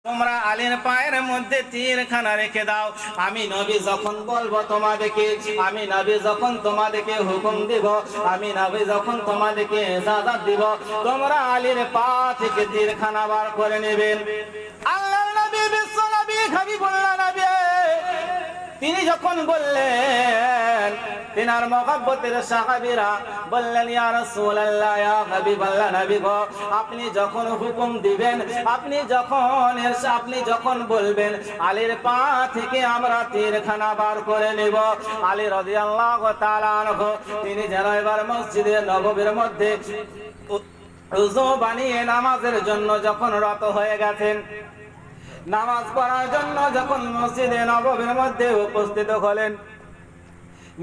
তোমরা আলীর পায়ের মধ্যে তীরখানা রেখে দাও। আমি নবী যখন বলবো তোমাদেরকে, আমি নবী যখন তোমাদেরকে হুকুম দিব, আমি নবী যখন তোমাদেরকে ইজাজত দিব, তোমরা আলীর পা থেকে তীরখানা বার করে নেবেন। আল্লাহর নবী, বিশ্ব নবী, হাবিবুল্লাহ নবী তিনি যখন বললেন, তিনার মহব্বতের সাহাবীরা বললেন, ইয়া রাসূলুল্লাহ, ইয়া হাবিবাল্লাহ নবী গো, আপনি যখন হুকুম দিবেন, আপনি যখন বলবেন, আলীর পা থেকে আমরা তীরখানা বার করে নেব। আলী রাদিয়াল্লাহু তাআলা আনহু তিনি যেন এবার মসজিদে নববীর মধ্যে ওযু বানিয়ে নামাজের জন্য যখন রত হয়ে গেছেন, নামাজ পড়ার জন্য যখন মসজিদে নববীর মধ্যে উপস্থিত হলেন,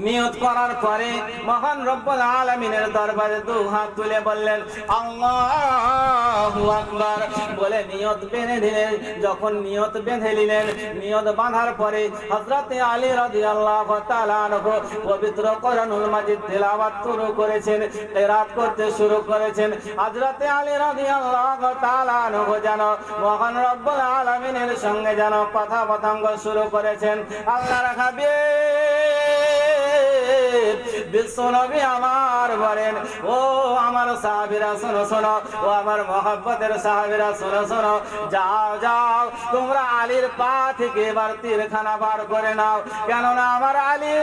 নিয়ত করার পরে মহান রব্বুল আলামিনের দরবারে দুই হাত তুলে বললেন, আল্লাহু আকবার বলে নিয়ত বেঁধে দিলেন। যখন নিয়ত বেঁধে নিলেন, নিয়ত বাঁধার পরে হযরতে আলী রাদিয়াল্লাহু তাআলা আনহু পবিত্র কোরআনুল মাজিদ তেলাওয়াত শুরু করেছেন, কিরাত করতে শুরু করেছেন। হযরতে আলী রাদিয়াল্লাহু তাআলা আনহু যেন মহান রব্বুল আলামিনের সঙ্গে যেন কথা পতঙ্গ শুরু করেছেন। আল্লাহর হাবিব বিশ্বনবী আমার বলেন, ও আমার সাহাবীরা শোনো শোনো, ও আমার মহব্বতের সাহাবীরা শোনো শোনো, যাও যাও তোমরা আলীর পা থেকে এবার তীরখানা বার করে নাও। কেননা আমার আলী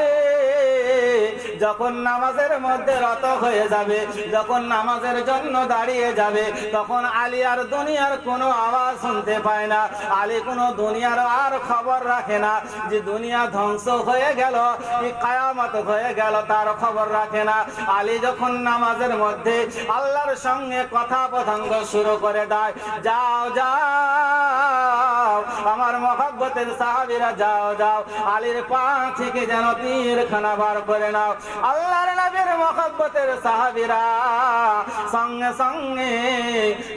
যখন নামাজের মধ্যে রত হয়ে যাবে, যখন নামাজের জন্য দাঁড়িয়ে যাবে, তখন আলী আর দুনিয়ার কোনো আওয়াজ শুনতে পায় না। আলী কোনো দুনিয়ার আর খবর রাখে না, যে দুনিয়া ধ্বংস হয়ে গেল কি কিয়ামত হয়ে গেল তার খবর রাখে না। আলী যখন নামাজের মধ্যে আল্লাহর সঙ্গে কথা প্রসঙ্গ শুরু করে দেয়, যাও যাও আমার মহব্বতের সাহাবীরা যাও যাও আলীর পা থেকে যেন তীরখানা বার করে নাও। আল্লাহর নবীর মহব্বতের সাহাবীরা সঙ্গে সঙ্গে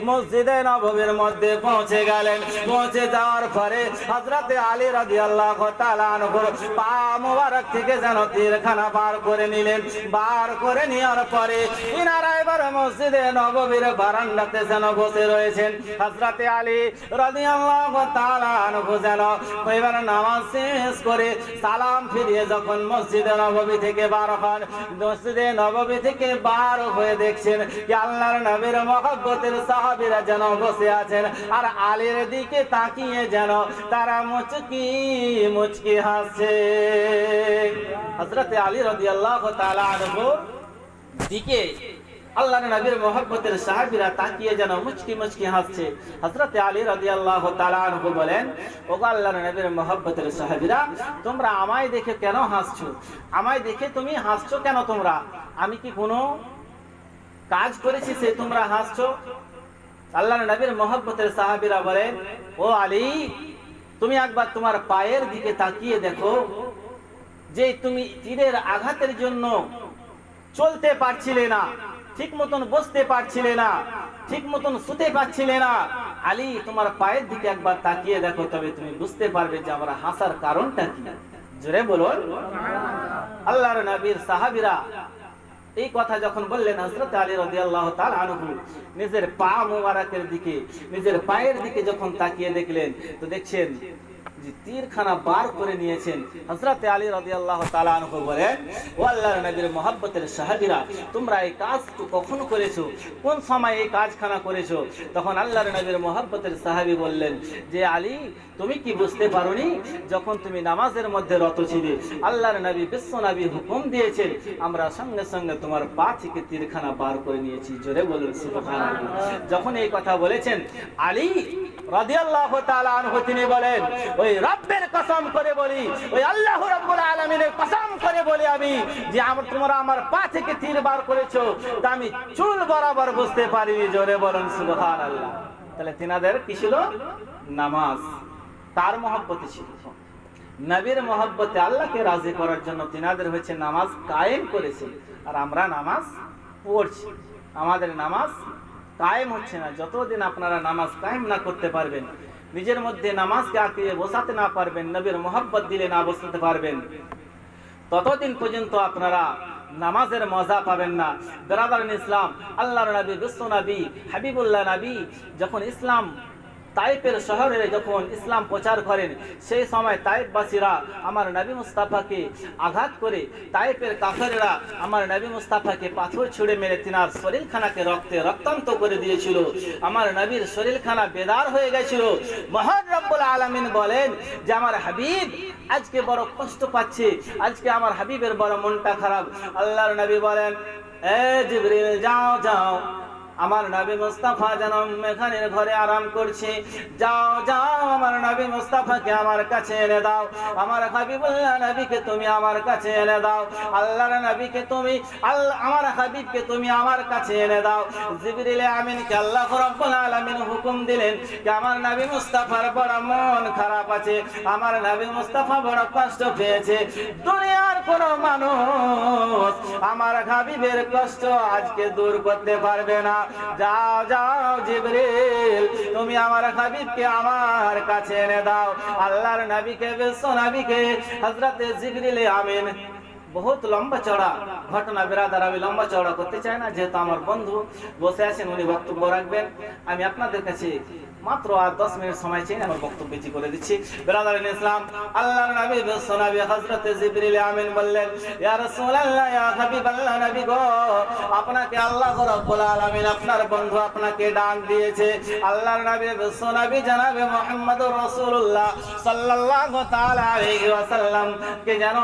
মসজিদে নববীর মধ্যে পৌঁছে গেলেন। পৌঁছে যাওয়ার পরে হযরতে আলী রাদিয়াল্লাহু তাআলা আনহুর পা মোবারক থেকে যেন তীরখানা বার করে নিলেন। বার করে নেওয়ার পরে ইনারা এবার মসজিদে নববীর বারান্দাতে যেন বসে রয়েছেন। হযরতে আলী রাদিয়াল্লাহু তাআলা আনহু যেন এবার নামাজ শেষ করে সালাম ফিরিয়ে যখন মসজিদে নববী থেকে বার হন, মসজিদে নববী থেকে বার হয়ে দেখছেন যে আল্লাহর নবীর মহব্বতের সাহাবীরা যেন বসে আছেন, আর আলীর দিকে তাকিয়ে যেন তারা মুচকি মুচকি হাসছে। হযরতে আলী রাদিয়াল্লাহু তাআলা আনহুর দিকে আল্লাহর নবীর মহব্বতের সাহাবীরা তাকিয়ে যেন মুচকি মুচকি হাসছে। হযরতে আলী রাদিয়াল্লাহু তাআলা আনহু বলেন, ওগো আল্লাহর নবীর মহব্বতের সাহাবীরা, তোমরা আমায় দেখে কেন হাসছো? আমায় দেখে তুমি হাসছো কেন? তোমরা, আমি কি কোনো কাজ করেছি সে তোমরা হাসছো? আল্লাহর নবীর মহব্বতের সাহাবীরা বলেন, ও আলী, তুমি একবার তোমার পায়ের দিকে তাকিয়ে দেখো, যে তুমি তীরের আঘাতের জন্য চলতে পারছিলে না, ঠিক মতন বসতে পারছিলে না, ঠিক মতন শুতে পারছিলে না। আলী, তোমার পায়ের দিকে একবার তাকিয়ে দেখো, তবে তুমি বুঝতে পারবে যে আমরা হাসার কারণটা কি। জোরে বলুন। আল্লাহর নবীর সাহাবীরা এই কথা যখন বললেন, হযরত আলী রাদিয়াল্লাহু তাআলা আনহু নিজের পা মোবারকের দিকে, নিজের পায়ের দিকে যখন তাকিয়ে দেখলেন, তো দেখছেন যে তীরখানা বার করে নিয়েছেন। হযরত আলী রাদিয়াল্লাহু তাআলা আনহু বলেন, ও আল্লাহর নবীর মহব্বতের সাহাবীরা, তোমরা এই কাজ কখন করেছো? কোন সময় এই কাজখানা করেছো? তখন আল্লাহর নবীর মহব্বতের সাহাবী বললেন যে, আলী, তুমি কি বুঝতে পারোনি? যখন তুমি নামাজের মধ্যে রত ছিলে, আল্লাহর নবী বিশ্ব নবী হুকুম দিয়েছেন, আমরা সঙ্গে সঙ্গে তোমার পা থেকে তীরখানা বার করে নিয়েছি। জোরে বলুন সুবহানাল্লাহ। যখন এই কথা বলেছেন, আলী রাদিয়াল্লাহু তাআলা আনহু তিনি বলেন, ওই রব্বের কসম করে বলি, ওই আল্লাহ রাব্বুল আলামিনের কসম করে বলি আমি, যে তোমরা আমার পা থেকে তীর বার করেছো তা আমি চুল বরাবর বুঝতে পারিনি। জোরে বলুন সুবহানাল্লাহ। তাহলে তিনাদের কি ছিল? নামাজ। তার মহব্বতে ছিল, নবীর মহব্বতে আল্লাহকে রাজি করার জন্য তিনাদের হয়েছে নামাজ কায়েম করেছে। আর আমরা নামাজ পড়ছি, আমাদের নামাজ কায়েম হচ্ছে না। যতদিন আপনারা নামাজ কায়েম না করতে পারবেন, নিজের মধ্যে নামাজকে আঁকিয়ে বসাতে না পারবেন, নবীর মহব্বত দিলে না বসাতে পারবেন, ততদিন পর্যন্ত আপনারা নামাজের মজা পাবেন না। ব্রাদার ইসলাম, আল্লাহর নবী, বিশ্ব নবী, হাবিবুল্লাহ নবী যখন ইসলাম তাইফের শহরে যখন ইসলাম প্রচার করেন, সেই সময় তাইফবাসীরা আমার নবী মুস্তাফাকে আঘাত করে, তাইফের কাফেররা আমার নবী মুস্তাফাকে পাথর ছুঁড়ে মেরে তিনার শরীরখানাকে রক্তাক্ত করে দিয়েছিল। আমার নবীর শরীরখানা বেদার হয়ে গেছিল। মহান রব্বুল আলামিন বলেন যে আমার হাবিব আজকে বড় কষ্ট পাচ্ছে, আজকে আমার হাবিবের বড় মনটা খারাপ। আল্লাহর নবী বলেন, এ জিবরিল যাও যাও, আমার নবী মুস্তাফা যেন মেখানের ঘরে আরাম করছে, যাও যাও আমার নবী মুস্তাফাকে আমার কাছে এনে দাও। আমার হাবিবুল্লাহ নবীকে তুমি আমার কাছে এনে দাও। আল্লাহর নবীকে তুমি আমার হাবিবকে তুমি আমার কাছে এনে দাও। জিবরিল আমিনকে আল্লাহ রাব্বুল আলামিন হুকুম দিলেন যে আমার নবী মুস্তাফার বড় মন খারাপ আছে, আমার নবী মুস্তাফা বড় কষ্ট পেয়েছে। দুনিয়ার কোন মানুষ আমার হাবিবের কষ্ট আজকে দূর করতে পারবে না। যাও যাও জিবরিল, তুমি আমার হাবিবকে আমার কাছে এনে দাও। আল্লাহর নবীকে, বিশ্ব নবীকে হযরতে জিবরিল আমিন বহুত লম্বা চড়া ঘটনা বেরাদার, আমি লম্বা চড়া করতে চাই না, যেহেতু আমার বন্ধু বসে আছেন, উনি বক্তব্য রাখবেন। আমি আপনাদের কাছে মাত্র আর 10 মিনিট সময় চেয়ে আমার বক্তব্য বেশি করে দিচ্ছি। বেরাদারিন ইসলাম, আল্লাহর নবী বিশ্ব নবী হযরতে জিবরিল আমিন বললেন, ইয়া রাসূলুল্লাহ, ইয়া হাবিবাল্লাহ নবী গো, আপনাকে আল্লাহ রাব্বুল আলামিন আপনার বন্ধু আপনাকে ডাক দিয়েছে। আল্লাহর নবী বিশ্ব নবী জনাবে মুহাম্মদুর রাসূলুল্লাহ সাল্লাল্লাহু তাআলা আলাইহি ওয়াসাল্লাম কে যেন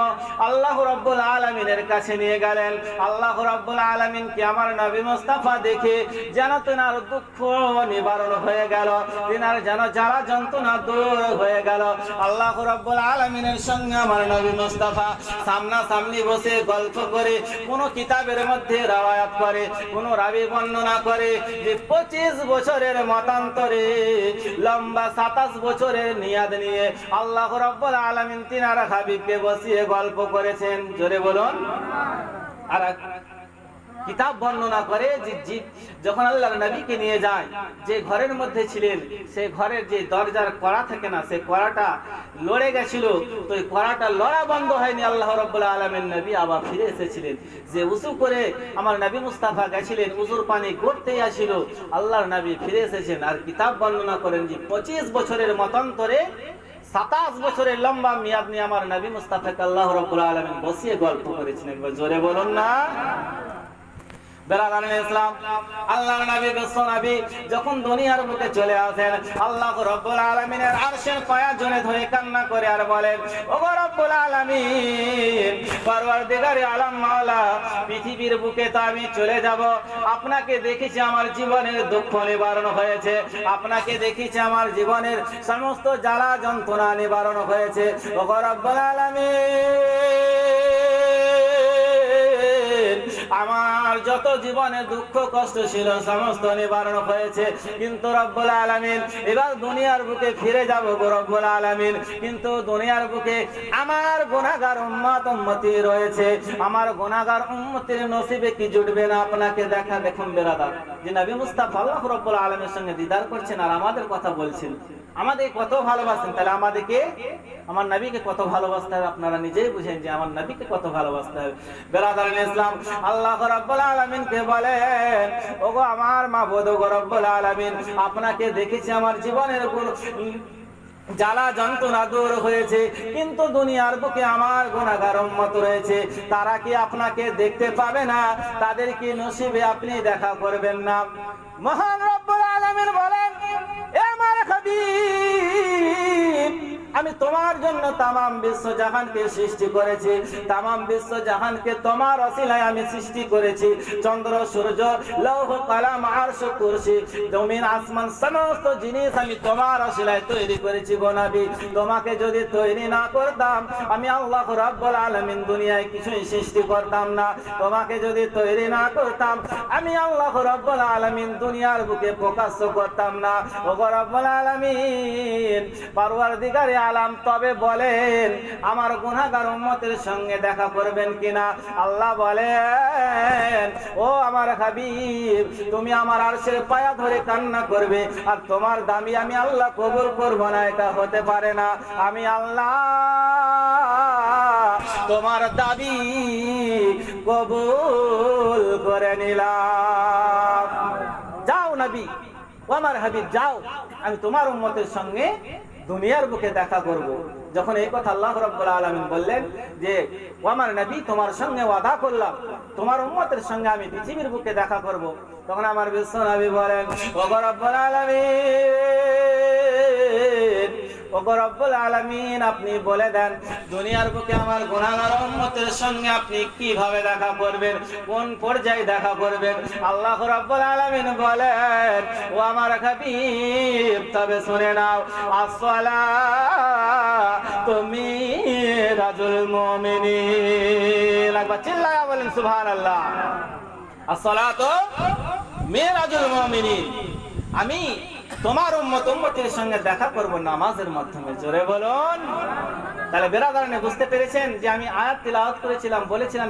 আল্লাহ রাব্বুল আলামিনের কাছে নিয়ে গেলেন। আল্লাহ রাব্বুল আলামিন কি আমার নবী মুস্তাফা দেখে যেন তেনার দুঃখ নিবারণ হয়ে গেল, তিনার যেন যারা যন্ত্রণা দূর হয়ে গেল। আল্লাহ রাব্বুল আলামিনের সঙ্গে আমার নবী মুস্তাফা সামনাসামনি বসে গল্প করে, কোন কিতাবের মধ্যে রওয়ায়াত করে, কোন রাবী বর্ণনা করে যে 25 বছরের মতান্তরে লম্বা 27 বছরের নিয়াদ নিয়ে আল্লাহ রাব্বুল আলামিন তিনার হাবিবকে বসিয়ে গল্প করেছেন। জোরে বলুন। আর কিতাব বর্ণনা করে যে যখন আল্লাহর নবীকে নিয়ে যায়, যে ঘরের মধ্যে ছিলেন সেই ঘরের যে দরজার কড়া থাকে না, সেই কড়াটা লড়ে গেছিল, তো এই কড়াটা লড়া বন্ধ হয়নি। আল্লাহ রাব্বুল আলামিন নবী আবার ফিরে এসেছিলেন, যে উযু করে আমার নবী মুস্তাফা গেছিলেন, উযুর পানি গড়তেই আসিল, আল্লাহর নবী ফিরে এসেছেন। আর কিতাব বর্ণনা করেন যে 25 বছরের মতান্তরে 27 বছরের লম্বা মেয়াদ নিয়ে আমার নবী মুস্তাফাকে আল্লাহ রাব্বুল আলামিন বসিয়ে গল্প করেছেন। একবার জোরে বলুন না। বেরাদারিন ইসলাম, আল্লাহর নবী বিশ্ব নবী যখন দুনিয়ার বুকে চলে আসেন, আল্লাহ রাব্বুল আলামিনের আরশের পায়া জড়ে ধরে কান্না করে আর বলেন, ওগো রাব্বুল আলামিন, পরওয়ারদিগারে আলম মাওলা, পৃথিবীর বুকে তো আমি চলে যাব, আপনাকে দেখেছি আমার জীবনের দুঃখ নিবারণ হয়েছে, আপনাকে দেখেছি আমার জীবনের সমস্ত জ্বালা যন্ত্রণা নিবারণ হয়েছে। ওগো রাব্বুল আলামিন, আমার যত জীবনে দুঃখ কষ্ট ছিল সমস্ত নিবারণ হয়েছে, কিন্তু রব্বুল আলামিন এবার দুনিয়ার বুকে ফিরে যাব গো রব্বুল আলামিন, কিন্তু দুনিয়ার বুকে আমার গুনাহগার উম্মত উম্মতি রয়েছে, আমার গুনাহগার উম্মতের নসিবে কি জুটবে না আপনাকে দেখা। দেখুন বেরাদার, যে নবী মুস্তাফা আল্লাহ রাব্বুল আলামিনের সঙ্গে দিদার করছেন আর আমাদের কথা বলছেন, আমাদের কত ভালোবাসেন, তাহলে আমাদেরকে আমার নবীকে কত ভালোবাসতে হবে আপনারা নিজেই বুঝেন যে আমার নবীকে কত ভালোবাসতে হবে। বেরাদারিন ইসলাম, আল্লাহ রাব্বুল আলামিনকে বলেন, ওগো আমার মাবুদ, ওগো রব্বুল আলামিন, আপনাকে দেখেছি আমার জীবনের জ্বালা যন্ত্রণা দূর হয়েছে, কিন্তু দুনিয়ার বুকে আমার গুনাহগার উম্মত রয়েছে, তারা কি আপনাকে দেখতে পাবে না? তাদের কি নসিবে আপনি দেখা করবেন না? মহান রব্বুল আলামিন বলেন, এ আমার হাবিব, আমি তোমার জন্য তামাম বিশ্ব জাহানকে সৃষ্টি করেছি, তামাম বিশ্ব জাহানকে তোমার ওসিলায় আমি সৃষ্টি করেছি। চন্দ্র সূর্য লৌহ কলম আরশ কুরসি জমিন আসমান সমস্ত জিনিস আমি তোমার ওসিলায় তৈরি করেছি গো নবী। তোমাকে যদি তৈরি না করতাম আমি আল্লাহ রাব্বুল আলামিন দুনিয়ায় কিছুই সৃষ্টি করতাম না। তোমাকে যদি তৈরি না করতাম আমি আল্লাহ রাব্বুল আলামিন দুনিয়ার বুকে প্রকাশ্য করতাম না। ওগো রাব্বুল আলামিন, পরওয়ারদিগারে আলাম, তবে বলেন আমার গুনাহগার উম্মতের সঙ্গে দেখা করবেন কিনা? আল্লাহ বলেন, ও আমার হাবিব, তুমি আমার আরশের পায়া ধরে কান্না করবে, আর তোমার দাবি আমি আল্লাহ কবুল করব না, এটা হতে পারে না। আমি আল্লাহ তোমার দাবি কবুল করে নিলাম। যাও নবী, ও আমার হাবিব, যাও, আমি তোমার উম্মতের সঙ্গে দুনিয়ার বুকে দেখা করব। যখন এই কথা আল্লাহ রাব্বুল আলামিন বললেন যে ও আমার নবী, তোমার সঙ্গে ওয়াদা করলাম তোমার উম্মতের সঙ্গে আমি পৃথিবীর বুকে দেখা করব, তখন আমার বিশ্ব নবী বলেন ও রব্বুল আলামিন, ও রব্বুল আলামিন, আপনি বলে দেন দুনিয়ার বুকে আমার গুনাহগার উম্মতের সঙ্গে আপনি কিভাবে দেখা করবেন, কোন পর্যায়ে দেখা করবেন? আল্লাহ রাব্বুল আলামিন বলেন ও আমার হাবিব, তবে শুনে নাও, আসসালাতু মিরাজুল মুমিনিন। একবার চিল্লায়া বলেন সুবহানাল্লাহ। আসসালাতু মিরাজুল মুমিনিন, আমি তোমার উম্মতের সঙ্গে দেখা করব নামাজের মাধ্যমে। জোরে বলুন। তাহলে বেরাদারানে বুঝতে পেরেছেন যে আমি আয়াত তিলাওয়াত করেছিলাম, বলেছিলাম